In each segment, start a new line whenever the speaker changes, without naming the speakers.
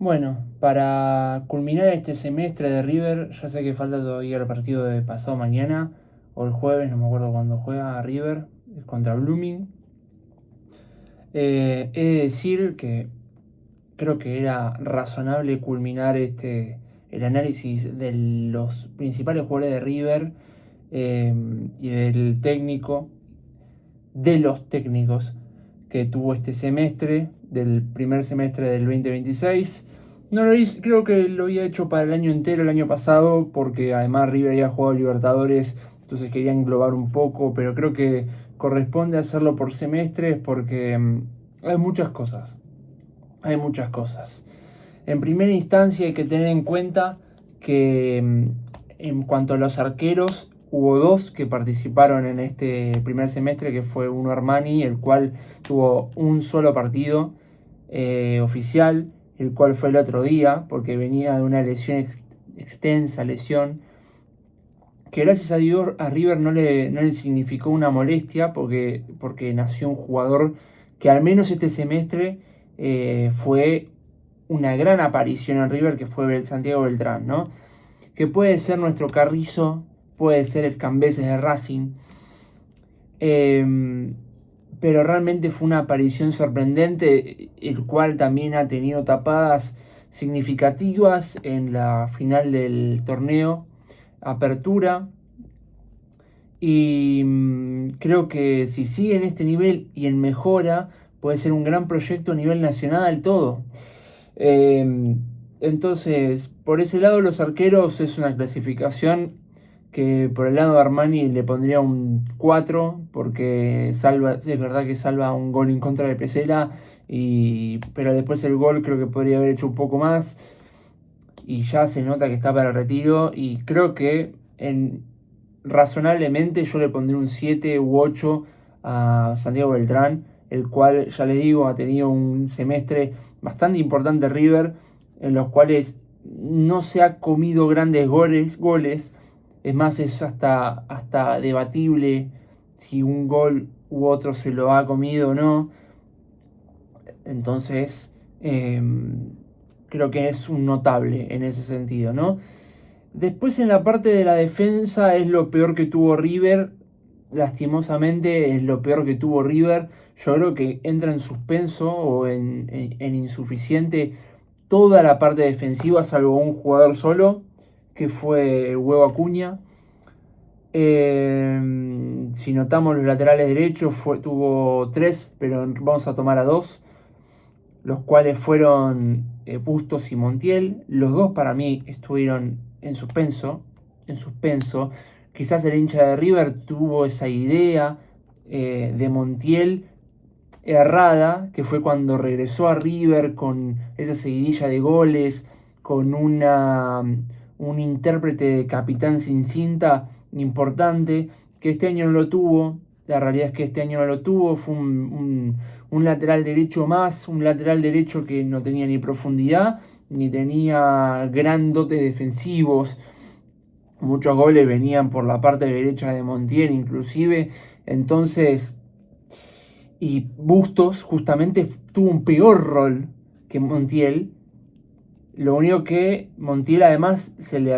Bueno, para culminar este semestre de River, ya sé que falta todavía el partido de pasado mañana o el jueves, no me acuerdo cuándo juega River contra Blooming. He de decir que creo que era razonable culminar el análisis de los principales jugadores de River y del técnico, de los técnicos que tuvo este semestre, del primer semestre del 2026. No lo hice, creo que lo había hecho para el año entero, el año pasado, porque además River había jugado Libertadores, entonces quería englobar un poco, pero creo que corresponde hacerlo por semestres porque hay muchas cosas. Hay muchas cosas. En primera instancia hay que tener en cuenta que en cuanto a los arqueros, hubo dos que participaron en este primer semestre, que fue uno Armani, el cual tuvo un solo partido oficial, el cual fue el otro día, porque venía de una lesión extensa, lesión, que gracias a Dios a River no le significó una molestia, porque nació un jugador que al menos este semestre fue una gran aparición en River, que fue Santiago Beltrán, ¿no? Que puede ser nuestro Carrizo, puede ser el Cambeses de Racing, pero realmente fue una aparición sorprendente, el cual también ha tenido tapadas significativas en la final del torneo Apertura. Y creo que si sigue en este nivel y en mejora, puede ser un gran proyecto a nivel nacional todo. Entonces, por ese lado, los arqueros es una clasificación que por el lado de Armani le pondría un 4, porque salva, es verdad que salva un gol en contra de Pesela, pero después el gol creo que podría haber hecho un poco más, y ya se nota que está para el retiro, y creo que razonablemente yo le pondré un 7 u 8 a Santiago Beltrán, el cual, ya les digo, ha tenido un semestre bastante importante River, en los cuales no se ha comido grandes goles. Es más, es hasta debatible si un gol u otro se lo ha comido o no. Entonces, creo que es un notable en ese sentido, ¿no? Después en la parte de la defensa es lo peor que tuvo River. Lastimosamente es lo peor que tuvo River. Yo creo que entra en suspenso o en insuficiente toda la parte defensiva, salvo un jugador solo, que fue el Huevo Acuña. Si notamos los laterales derechos, tuvo 3, pero vamos a tomar a 2, los cuales fueron Bustos y Montiel. Los dos para mí estuvieron en suspenso. Quizás el hincha de River tuvo esa idea de Montiel errada, que fue cuando regresó a River con esa seguidilla de goles, con un intérprete de capitán sin cinta importante, que este año no lo tuvo. La realidad es que este año no lo tuvo, fue un lateral derecho más, un lateral derecho que no tenía ni profundidad, ni tenía gran dotes defensivos. Muchos goles venían por la parte derecha de Montiel inclusive. Entonces, y Bustos justamente tuvo un peor rol que Montiel. Lo único que Montiel además se le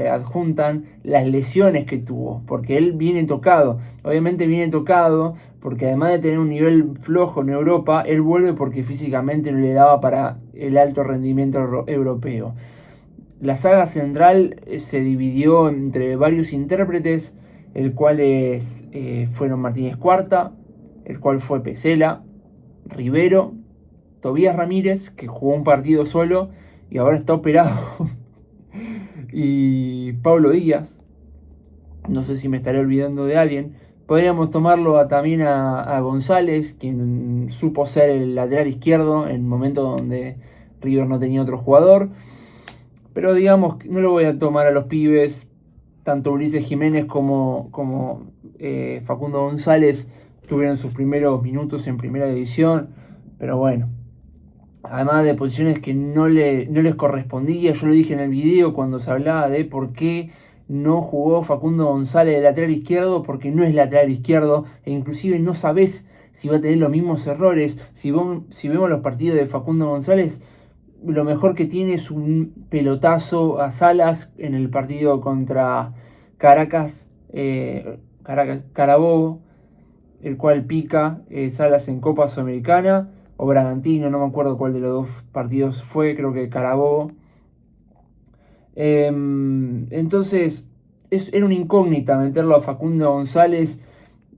adjuntan las lesiones que tuvo, porque él viene tocado. Obviamente viene tocado porque además de tener un nivel flojo en Europa, él vuelve porque físicamente no le daba para el alto rendimiento europeo. La saga central se dividió entre varios intérpretes, el cual fueron Martínez Cuarta, el cual fue Pesela, Rivero, Tobías Ramírez, que jugó un partido solo y ahora está operado, y Pablo Díaz. No sé si me estaré olvidando de alguien. Podríamos tomarlo también a González, quien supo ser el lateral izquierdo en el momento donde River no tenía otro jugador. Pero digamos, no lo voy a tomar a los pibes. Tanto Ulises Jiménez como Facundo González tuvieron sus primeros minutos en primera división. Pero bueno, además de posiciones que no les correspondía. Yo lo dije en el video cuando se hablaba de por qué no jugó Facundo González de lateral izquierdo, porque no es lateral izquierdo, e inclusive no sabés si va a tener los mismos errores. Si vemos los partidos de Facundo González, lo mejor que tiene es un pelotazo a Salas en el partido contra Carabobo, el cual pica Salas en Copa Sudamericana o Bragantino, no me acuerdo cuál de los dos partidos fue, creo que Carabobo. Entonces era una incógnita meterlo a Facundo González.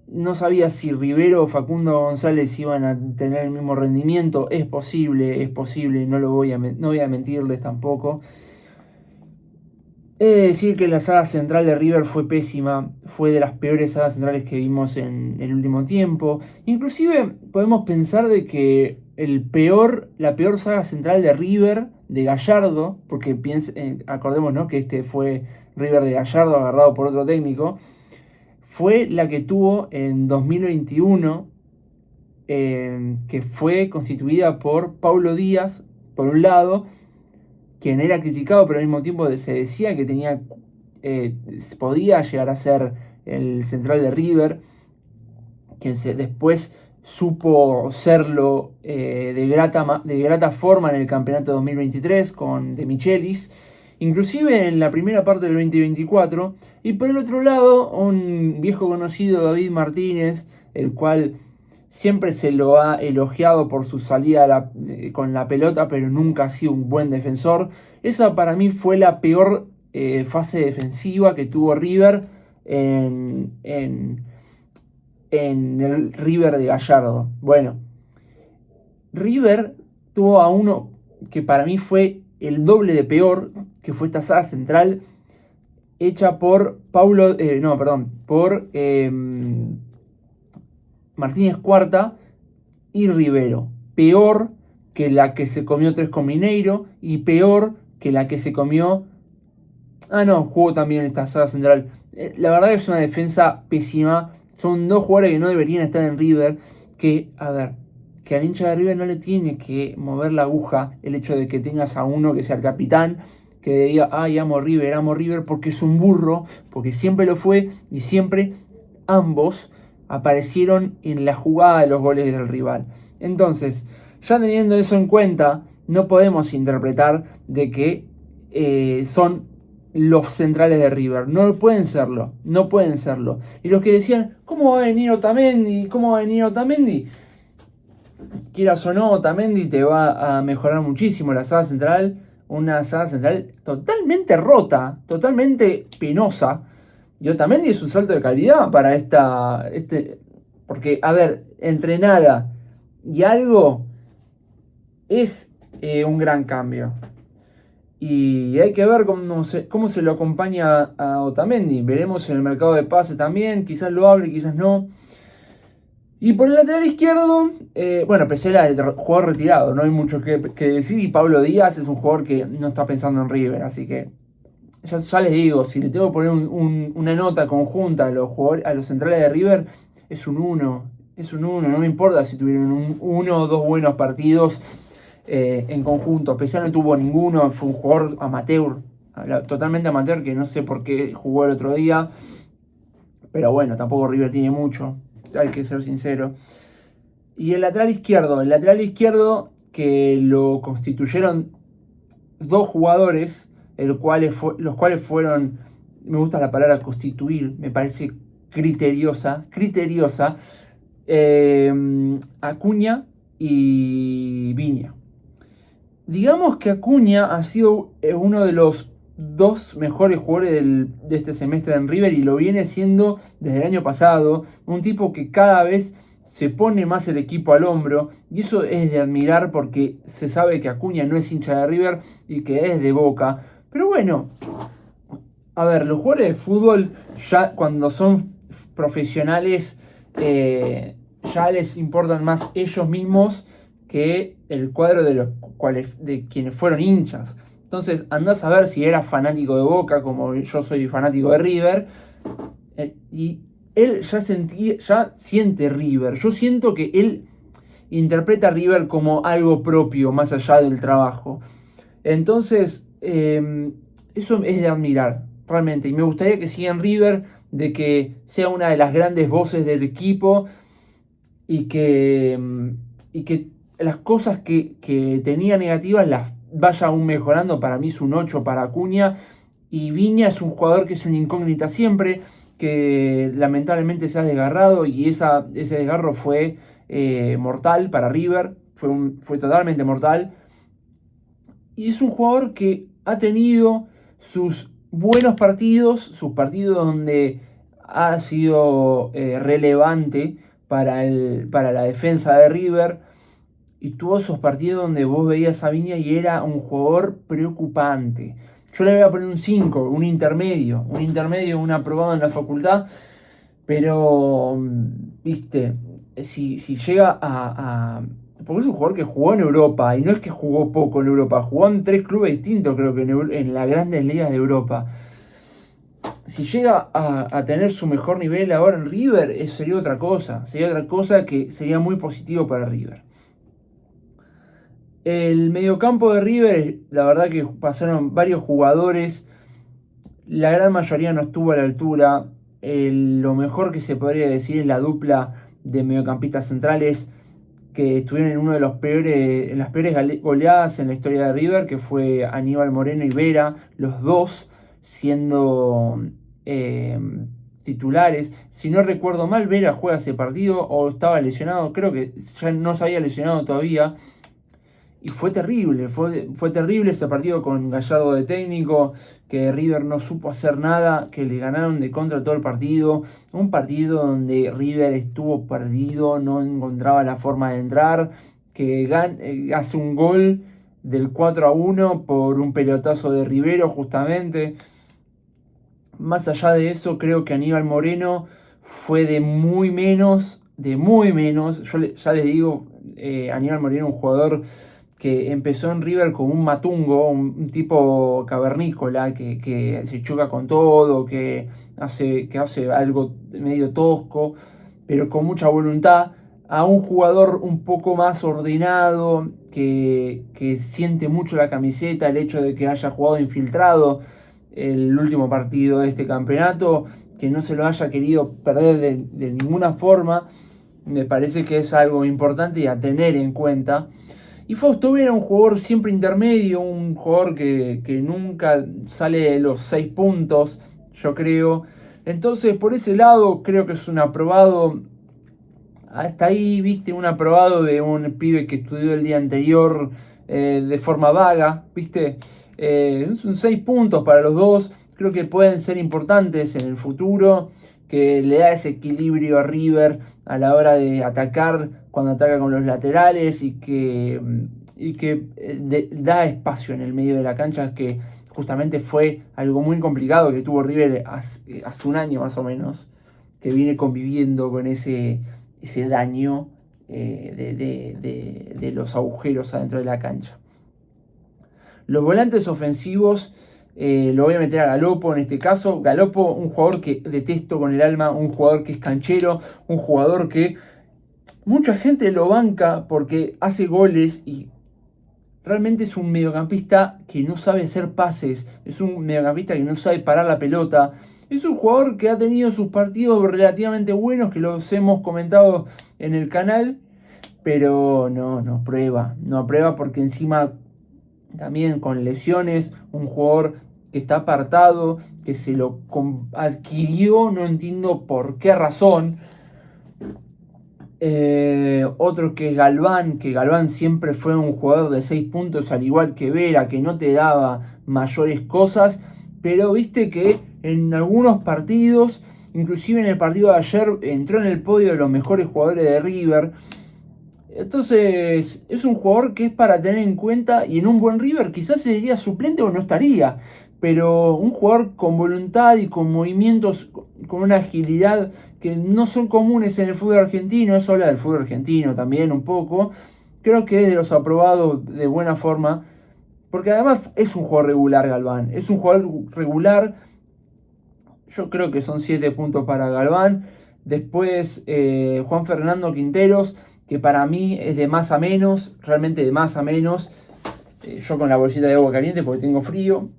No sabía si Rivero o Facundo González iban a tener el mismo rendimiento. Es posible, no voy a mentirles tampoco. He de decir que la saga central de River fue pésima, fue de las peores sagas centrales que vimos en el último tiempo. Inclusive podemos pensar de que la peor saga central de River, de Gallardo, porque acordémonos que este fue River de Gallardo agarrado por otro técnico, fue la que tuvo en 2021, que fue constituida por Paulo Díaz, por un lado, quien era criticado, pero al mismo tiempo se decía que podía llegar a ser el central de River, quien después supo serlo de grata forma en el campeonato 2023 con De Michelis, inclusive en la primera parte del 2024, y por el otro lado un viejo conocido, David Martínez, el cual siempre se lo ha elogiado por su salida con la pelota, pero nunca ha sido un buen defensor. Esa para mí fue la peor fase defensiva que tuvo River en el River de Gallardo. Bueno, River tuvo a uno que para mí fue el doble de peor, que fue esta saga central hecha por Martínez Cuarta y Rivero. Peor que la que se comió 3 con Mineiro y peor que la que se comió... jugó también esta saga central. La verdad es una defensa pésima. Son dos jugadores que no deberían estar en River. Que al hincha de River no le tiene que mover la aguja el hecho de que tengas a uno que sea el capitán, que diga, amo River, porque es un burro, porque siempre lo fue y siempre ambos aparecieron en la jugada de los goles del rival. Entonces, ya teniendo eso en cuenta, no podemos interpretar de que son los centrales de River. No pueden serlo. Y los que decían, ¿cómo va a venir Otamendi? Quieras o no, Otamendi te va a mejorar muchísimo la saga central. Una saga central totalmente rota, totalmente penosa. Y Otamendi es un salto de calidad para porque, entre nada y algo es un gran cambio. Y hay que ver cómo se lo acompaña a Otamendi. Veremos en el mercado de pase también. Quizás lo hable, quizás no. Y por el lateral izquierdo, Pesela es el jugador retirado. No hay mucho que decir. Y Pablo Díaz es un jugador que no está pensando en River. Así que ya les digo, si le tengo que poner una nota conjunta a los centrales de River, es un 1. No me importa si tuvieron un 1 o 2 buenos partidos en conjunto. Pesela no tuvo ninguno, fue un jugador amateur, totalmente amateur, que no sé por qué jugó el otro día. Pero bueno, tampoco River tiene mucho, hay que ser sincero. Y el lateral izquierdo que lo constituyeron 2 jugadores, los cuales fueron, me gusta la palabra constituir, me parece criteriosa, Acuña y Viña. Digamos que Acuña ha sido uno de los 2 mejores jugadores de este semestre en River y lo viene siendo desde el año pasado. Un tipo que cada vez se pone más el equipo al hombro y eso es de admirar porque se sabe que Acuña no es hincha de River y que es de Boca. Pero bueno, los jugadores de fútbol ya cuando son profesionales ya les importan más ellos mismos que el cuadro de quienes fueron hinchas. Entonces andás a ver si era fanático de Boca como yo soy fanático de River, y él ya siente River. Yo siento que él interpreta a River como algo propio más allá del trabajo. Entonces eso es de admirar realmente, y me gustaría que siga en River, de que sea una de las grandes voces del equipo y que las cosas que tenía negativas vaya aún mejorando. Para mí es un 8 para Acuña. Y Viña es un jugador que es una incógnita siempre, que lamentablemente se ha desgarrado y ese desgarro fue mortal para River, fue totalmente mortal. Y es un jugador que ha tenido sus buenos partidos, sus partidos donde ha sido relevante para la defensa de River. Y tuvo esos partidos donde vos veías a Viña y era un jugador preocupante. Yo le voy a poner un 5, un intermedio, un aprobado en la facultad. Pero, viste, si llega porque es un jugador que jugó en Europa, y no es que jugó poco en Europa, jugó en 3 clubes distintos, creo que en las grandes ligas de Europa. Si llega a tener su mejor nivel ahora en River, eso sería otra cosa que sería muy positivo para River. El mediocampo de River, la verdad que pasaron varios jugadores, la gran mayoría no estuvo a la altura. Lo mejor que se podría decir es la dupla de mediocampistas centrales que estuvieron en las peores goleadas en la historia de River, que fue Aníbal Moreno y Vera, los dos siendo titulares. Si no recuerdo mal, Vera juega ese partido o estaba lesionado, creo que ya no se había lesionado todavía. Y fue terrible ese partido con Gallardo de técnico, que River no supo hacer nada, que le ganaron de contra todo el partido. Un partido donde River estuvo perdido, no encontraba la forma de entrar, que hace un gol del 4-1 por un pelotazo de Rivero justamente. Más allá de eso, creo que Aníbal Moreno fue de muy menos. Ya les digo, Aníbal Moreno, un jugador que empezó en River como un matungo, un tipo cavernícola, que se choca con todo, que hace algo medio tosco, pero con mucha voluntad, a un jugador un poco más ordenado, que siente mucho la camiseta, el hecho de que haya jugado infiltrado el último partido de este campeonato, que no se lo haya querido perder de ninguna forma, me parece que es algo importante y a tener en cuenta. Y Fausto Vera, un jugador siempre intermedio, un jugador que nunca sale de los 6 puntos, yo creo. Entonces, por ese lado, creo que es un aprobado. Hasta ahí, viste, un aprobado de un pibe que estudió el día anterior de forma vaga, viste. Son 6 puntos para los dos. Creo que pueden ser importantes en el futuro, que le da ese equilibrio a River a la hora de atacar, cuando ataca con los laterales, y que da espacio en el medio de la cancha, que justamente fue algo muy complicado que tuvo River hace un año más o menos, que viene conviviendo con ese daño de los agujeros adentro de la cancha. Los volantes ofensivos, lo voy a meter a Galopo en este caso. Galopo, un jugador que detesto con el alma, un jugador que es canchero, un jugador que mucha gente lo banca porque hace goles y realmente es un mediocampista que no sabe hacer pases, es un mediocampista que no sabe parar la pelota. Es un jugador que ha tenido sus partidos relativamente buenos, que los hemos comentado en el canal, pero no aprueba porque encima también con lesiones, un jugador que está apartado, que se lo adquirió, no entiendo por qué razón. Otro que es Galván, que Galván siempre fue un jugador de 6 puntos, al igual que Vera, que no te daba mayores cosas, pero viste que en algunos partidos, inclusive en el partido de ayer, entró en el podio de los mejores jugadores de River. Entonces es un jugador que es para tener en cuenta, y en un buen River quizás sería suplente o no estaría, pero un jugador con voluntad y con movimientos, con una agilidad que no son comunes en el fútbol argentino. Eso habla del fútbol argentino también un poco. Creo que es de los aprobados de buena forma, porque además es un jugador regular Galván, es un jugador regular. Yo creo que son 7 puntos para Galván. Después Juan Fernando Quinteros, que para mí es de más a menos, realmente de más a menos. Yo con la bolsita de agua caliente porque tengo frío.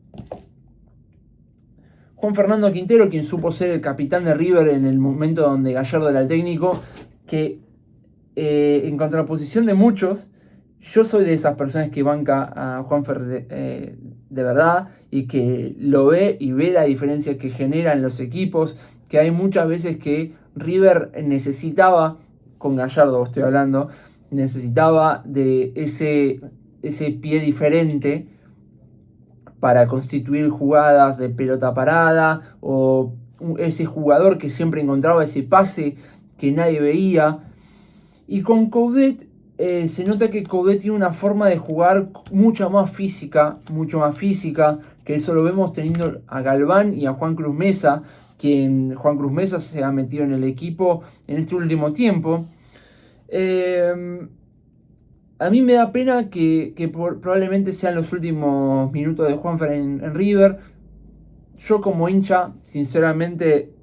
Juan Fernando Quintero, quien supo ser el capitán de River en el momento donde Gallardo era el técnico, que en contraposición de muchos, Yo soy de esas personas que banca a Juanfer de verdad y que lo ve y ve la diferencia que genera en los equipos, que hay muchas veces que River necesitaba, con Gallardo estoy hablando, necesitaba de ese pie diferente para constituir jugadas de pelota parada o ese jugador que siempre encontraba ese pase que nadie veía. Y con Coudet se nota que Coudet tiene una forma de jugar mucho más física, que eso lo vemos teniendo a Galván y a Juan Cruz Mesa, quien Juan Cruz Mesa se ha metido en el equipo en este último tiempo. A mí me da pena que probablemente sean los últimos minutos de Juanfer en River. Yo como hincha, sinceramente,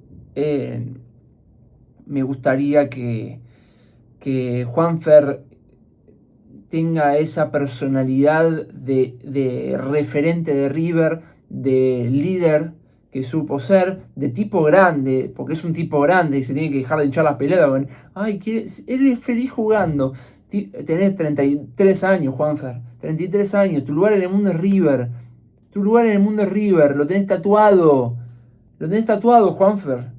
me gustaría que Juanfer tenga esa personalidad de referente de River, de líder que supo ser, de tipo grande, porque es un tipo grande y se tiene que dejar de hinchar las peleas. Ay, él es feliz jugando. Tenés 33 años, Juanfer. 33 años. Tu lugar en el mundo es River. Tu lugar en el mundo es River. Lo tenés tatuado. Lo tenés tatuado, Juanfer.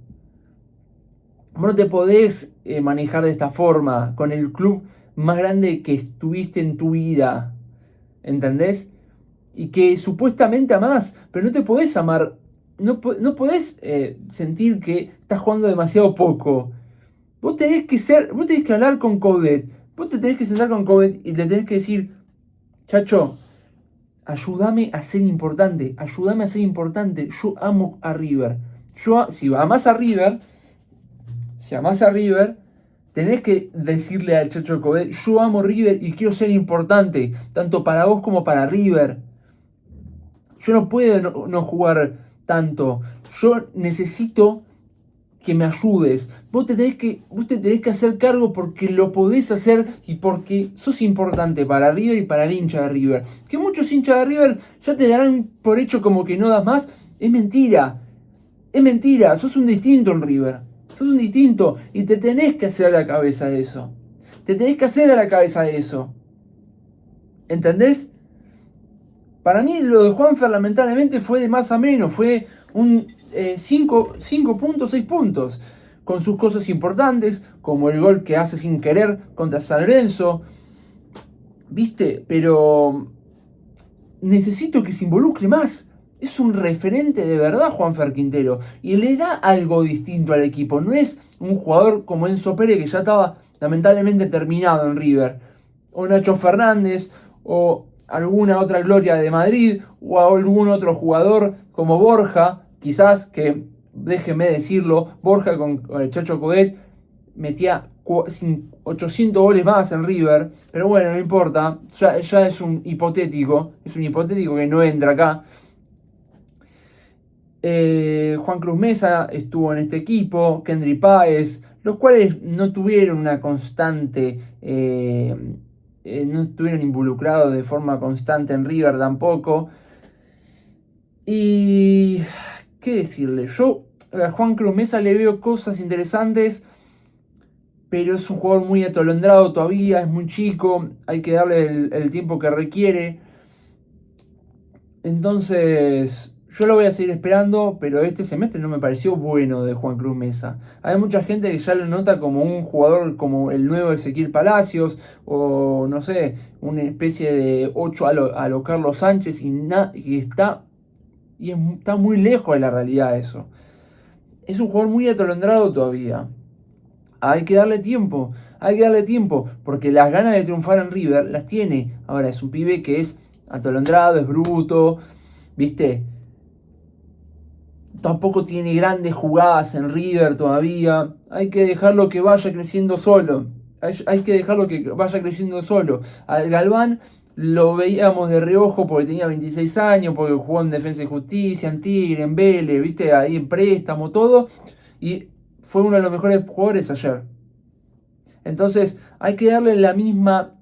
Vos no te podés manejar de esta forma con el club más grande que estuviste en tu vida. ¿Entendés? Y que supuestamente amás, pero no te podés amar. No podés sentir que estás jugando demasiado poco. Vos tenés que hablar con Coudet. Vos te tenés que sentar con Coudet y le tenés que decir, chacho, ayúdame a ser importante. Ayúdame a ser importante. Yo amo a River. Si amás a River, tenés que decirle al chacho Coudet, yo amo River y quiero ser importante, tanto para vos como para River. Yo no puedo no jugar tanto. Yo necesito que me ayudes. Vos te tenés que hacer cargo porque lo podés hacer y porque sos importante para River y para el hincha de River. Que muchos hinchas de River ya te darán por hecho como que no das más. Es mentira. Es mentira. Sos un distinto en River. Sos un distinto y te tenés que hacer a la cabeza de eso. Te tenés que hacer a la cabeza de eso. ¿Entendés? Para mí lo de Juanfer lamentablemente fue de más a menos. Fue un 5 puntos, 6 puntos. Con sus cosas importantes, como el gol que hace sin querer contra San Lorenzo. ¿Viste? Pero necesito que se involucre más. Es un referente de verdad Juanfer Quintero. Y le da algo distinto al equipo. No es un jugador como Enzo Pérez que ya estaba lamentablemente terminado en River. O Nacho Fernández. O alguna otra gloria de Madrid. O algún otro jugador como Borja. Quizás que, déjenme decirlo, Borja con el Chacho Coudet metía 800 goles más en River. Pero bueno, no importa. Ya es un hipotético. Es un hipotético que no entra acá. Juan Cruz Mesa estuvo en este equipo, Kendry Páez, los cuales no tuvieron una constante, no estuvieron involucrados de forma constante en River tampoco. Y qué decirle, yo a Juan Cruz Mesa le veo cosas interesantes, pero es un jugador muy atolondrado todavía, es muy chico, hay que darle el tiempo que requiere. Entonces, yo lo voy a seguir esperando, pero este semestre no me pareció bueno de Juan Cruz Mesa. Hay mucha gente que ya lo nota como un jugador como el nuevo Ezequiel Palacios, o no sé, una especie de 8 a lo Carlos Sánchez, y está muy lejos de la realidad eso. Es un jugador muy atolondrado todavía. Hay que darle tiempo, porque las ganas de triunfar en River las tiene. Ahora, es un pibe que es atolondrado, es bruto, ¿viste? Tampoco tiene grandes jugadas en River todavía. Hay que dejarlo que vaya creciendo solo. Hay que dejarlo que vaya creciendo solo. Al Galván lo veíamos de reojo porque tenía 26 años, porque jugó en Defensa y Justicia, en Tigre, en Vélez, ¿viste? Ahí en préstamo, todo. Y fue uno de los mejores jugadores ayer. Entonces hay que darle la misma.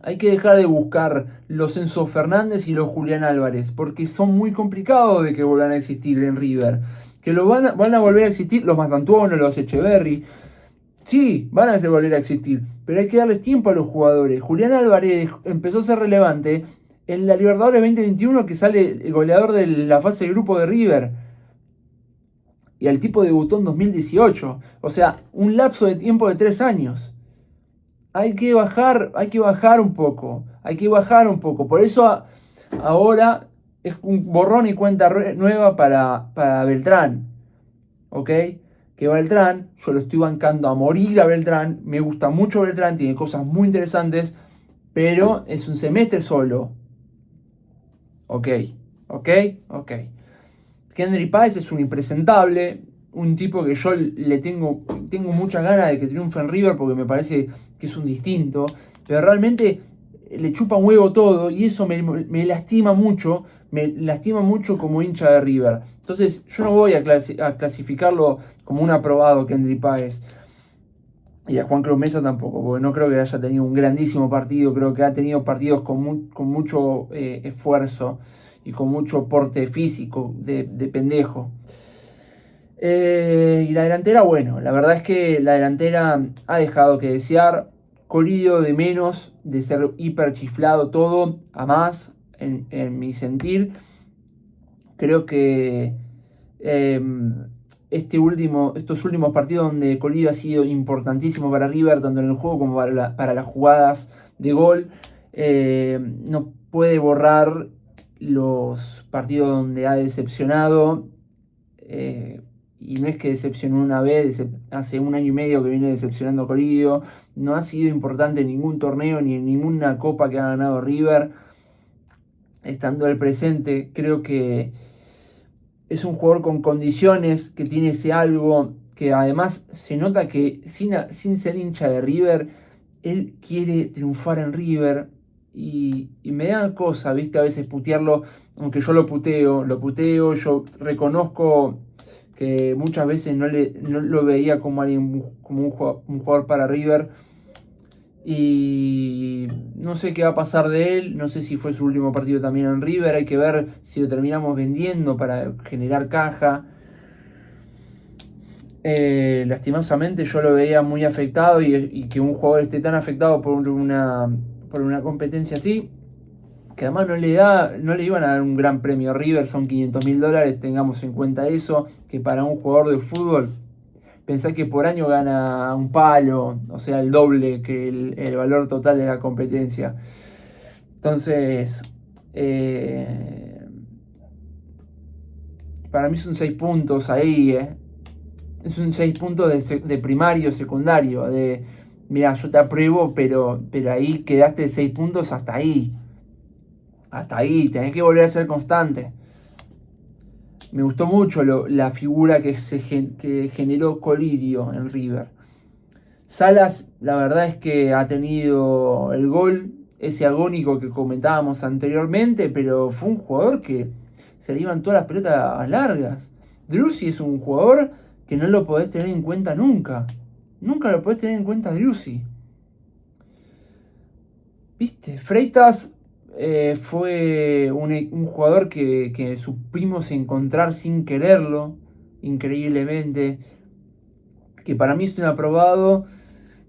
Hay que dejar de buscar los Enzo Fernández y los Julián Álvarez, porque son muy complicados de que vuelvan a existir en River. Que van a volver a existir los Mastantuono, los Echeverry. Sí, van a volver a existir, pero hay que darles tiempo a los jugadores. Julián Álvarez empezó a ser relevante en la Libertadores 2021 que sale el goleador de la fase de grupo de River. Y el tipo debutó en 2018. O sea, un lapso de tiempo de 3 años. Hay que bajar un poco. Hay que bajar un poco. Por eso ahora es un borrón y cuenta nueva para Beltrán. ¿Ok? Que Beltrán, yo lo estoy bancando a morir a Beltrán. Me gusta mucho Beltrán, tiene cosas muy interesantes. Pero es un semestre solo. ¿Ok? ¿Ok? ¿Ok? Henry Páez es un impresentable, un tipo que yo le tengo muchas ganas de que triunfe en River porque me parece que es un distinto, pero realmente le chupa un huevo todo y eso me lastima mucho como hincha de River. Entonces yo no voy a clasificarlo como un aprobado Henry Páez. Y a Juan Cruz Mesa tampoco, porque no creo que haya tenido un grandísimo partido, creo que ha tenido partidos con mucho esfuerzo y con mucho porte físico de pendejo. Y la delantera, bueno, la verdad es que la delantera ha dejado que desear. Colidio de menos, de ser hiper chiflado todo, a más, en mi sentir. Creo que estos últimos partidos donde Colidio ha sido importantísimo para River, tanto en el juego como para las jugadas de gol, no puede borrar los partidos donde ha decepcionado. Y no es que decepcionó una vez, hace un año y medio que viene decepcionando Colidio. No ha sido importante en ningún torneo ni en ninguna copa que ha ganado River. Estando el presente, creo que es un jugador con condiciones, que tiene ese algo, que además se nota que sin ser hincha de River, él quiere triunfar en River. Y me da cosa, viste, a veces putearlo, aunque yo lo puteo, yo reconozco que muchas veces no lo veía como alguien, como un jugador para River. Y no sé qué va a pasar de él, no sé si fue su último partido también en River, hay que ver si lo terminamos vendiendo para generar caja. Lastimosamente yo lo veía muy afectado y que un jugador esté tan afectado por una competencia así, que además no le iban a dar un gran premio a River, son $500.000, tengamos en cuenta eso, que para un jugador de fútbol, pensá que por año gana un palo, o sea, el doble que el valor total de la competencia. Entonces, para mí son 6 puntos ahí, Es un 6 puntos de primario, secundario, de, mira, yo te apruebo, pero ahí quedaste 6 puntos hasta ahí. Hasta ahí, tenés que volver a ser constante. Me gustó mucho la figura que generó Colidio en River. Salas, la verdad es que ha tenido el gol, ese agónico que comentábamos anteriormente, pero fue un jugador que se le iban todas las pelotas largas. Driussi es un jugador que no lo podés tener en cuenta nunca. Nunca lo podés tener en cuenta Driussi. ¿Viste? Freitas fue un jugador que supimos encontrar sin quererlo, increíblemente. Que para mí es un aprobado.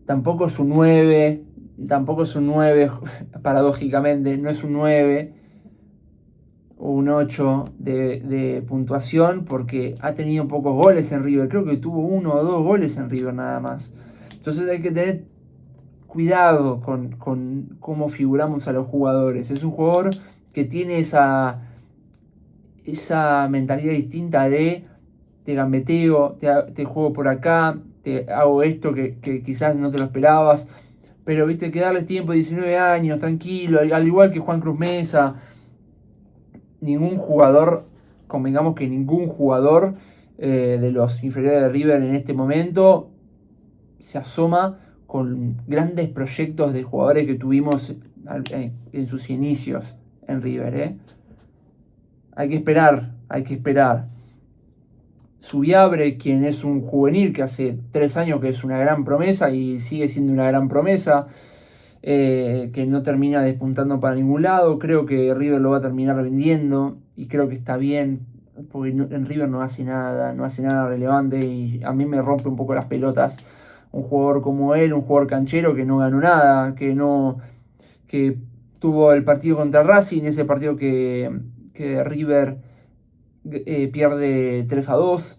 Tampoco es un 9. Tampoco es un 9, paradójicamente. No es un 9 o un 8 de puntuación porque ha tenido pocos goles en River. Creo que tuvo 1 o 2 goles en River nada más. Entonces hay que tener cuidado con cómo figuramos a los jugadores. Es un jugador que tiene esa mentalidad distinta de te gambeteo, te juego por acá, te hago esto que quizás no te lo esperabas. Pero viste, que darle tiempo, 19 años, tranquilo, al igual que Juan Cruz Mesa. Ningún jugador, convengamos que ningún jugador de los inferiores de River en este momento se asoma con grandes proyectos de jugadores que tuvimos en sus inicios en River. Hay que esperar. Subiabre, quien es un juvenil que hace 3 años que es una gran promesa y sigue siendo una gran promesa, que no termina despuntando para ningún lado. Creo que River lo va a terminar vendiendo y creo que está bien, porque en River no hace nada relevante y a mí me rompe un poco las pelotas un jugador como él, un jugador canchero que no ganó nada, que tuvo el partido contra Racing, ese partido que River pierde 3-2,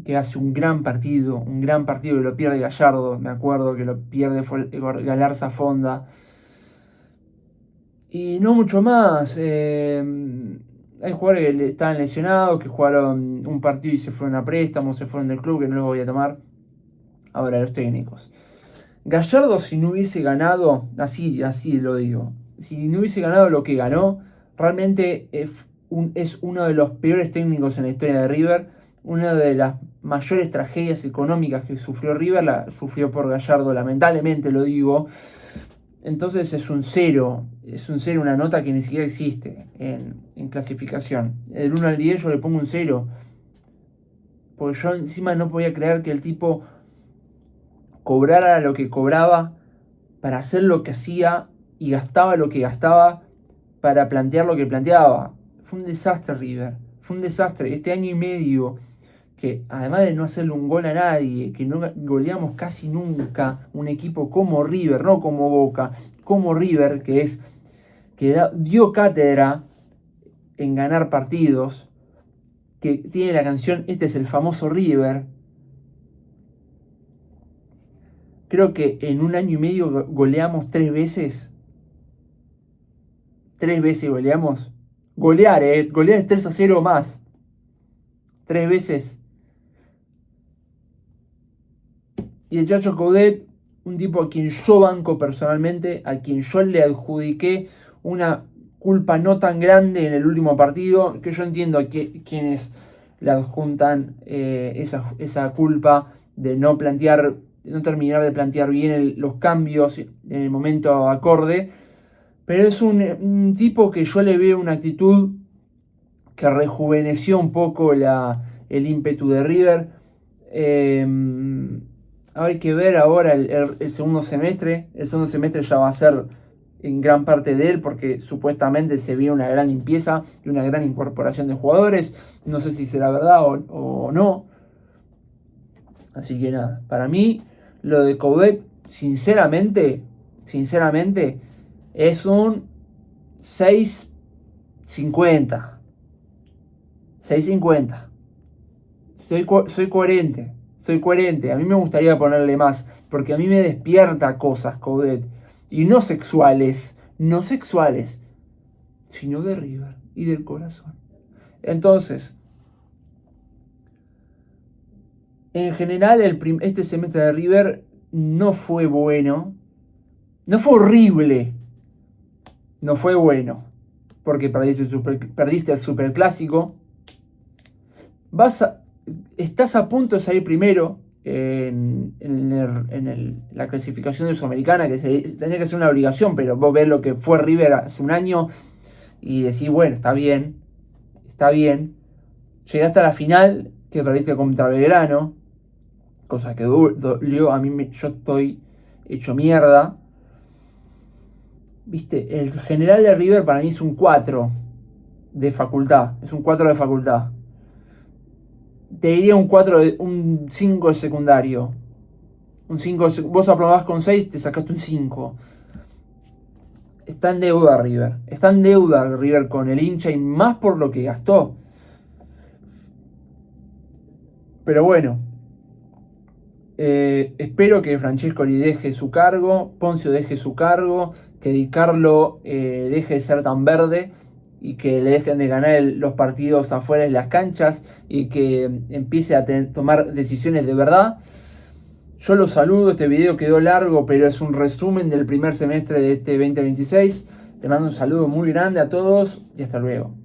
que hace un gran partido que lo pierde Gallardo, me acuerdo que lo pierde Galarza Fonda. Y no mucho más. Hay jugadores que estaban lesionados, que jugaron un partido y se fueron a préstamo, se fueron del club, que no los voy a tomar. Ahora los técnicos. Gallardo, si no hubiese ganado, así lo digo, si no hubiese ganado lo que ganó, realmente es uno de los peores técnicos en la historia de River. Una de las mayores tragedias económicas que sufrió River, la sufrió por Gallardo, lamentablemente lo digo. Entonces es un 0, una nota que ni siquiera existe en clasificación. Del 1 al 10 yo le pongo un 0. Porque yo encima no podía creer que el tipo cobrara lo que cobraba para hacer lo que hacía y gastaba lo que gastaba para plantear lo que planteaba. Fue un desastre River, fue un desastre. Este año y medio que además de no hacerle un gol a nadie, que no goleamos casi nunca un equipo como River, no como Boca, como River, que dio cátedra en ganar partidos, que tiene la canción Este es el famoso River. Creo que en un año y medio goleamos 3 veces. 3 veces goleamos. Golear es 3-0 más. 3 veces. Y el Chacho Coudet, un tipo a quien yo banco personalmente, a quien yo le adjudiqué una culpa no tan grande en el último partido, que yo entiendo que quienes le adjuntan esa culpa de no terminar de plantear bien los cambios en el momento acorde, pero es un tipo que yo le veo una actitud que rejuveneció un poco el ímpetu de River. Hay que ver ahora el segundo semestre. El segundo semestre ya va a ser en gran parte de él, porque supuestamente se viene una gran limpieza y una gran incorporación de jugadores. No sé si será verdad o no. Así que nada, para mí lo de Coudet, sinceramente, es un 6.50. 6.50. Soy coherente. A mí me gustaría ponerle más, porque a mí me despierta cosas, Coudet. Y no sexuales, sino de River y del corazón. Entonces, en general, este semestre de River no fue bueno. No fue horrible. No fue bueno. Porque perdiste el Superclásico. Estás a punto de salir primero en la clasificación de Sudamericana, que tenía que ser una obligación, pero vos ves lo que fue River hace un año y decís, bueno, está bien. Llegaste a la final, que perdiste contra Belgrano, cosa que dolió. Yo estoy hecho mierda. Viste, el general de River para mí es un 4 de facultad. Te diría un 5 de secundario. Vos aprobás con 6, te sacaste un 5. Está en deuda River con el hincha y más por lo que gastó. Pero bueno, espero que Francescoli deje su cargo, Ponzio deje su cargo, que Di Carlo deje de ser tan verde y que le dejen de ganar los partidos afuera de las canchas y que empiece a tomar decisiones de verdad. Yo los saludo, este video quedó largo, pero es un resumen del primer semestre de este 2026. Les mando un saludo muy grande a todos y hasta luego.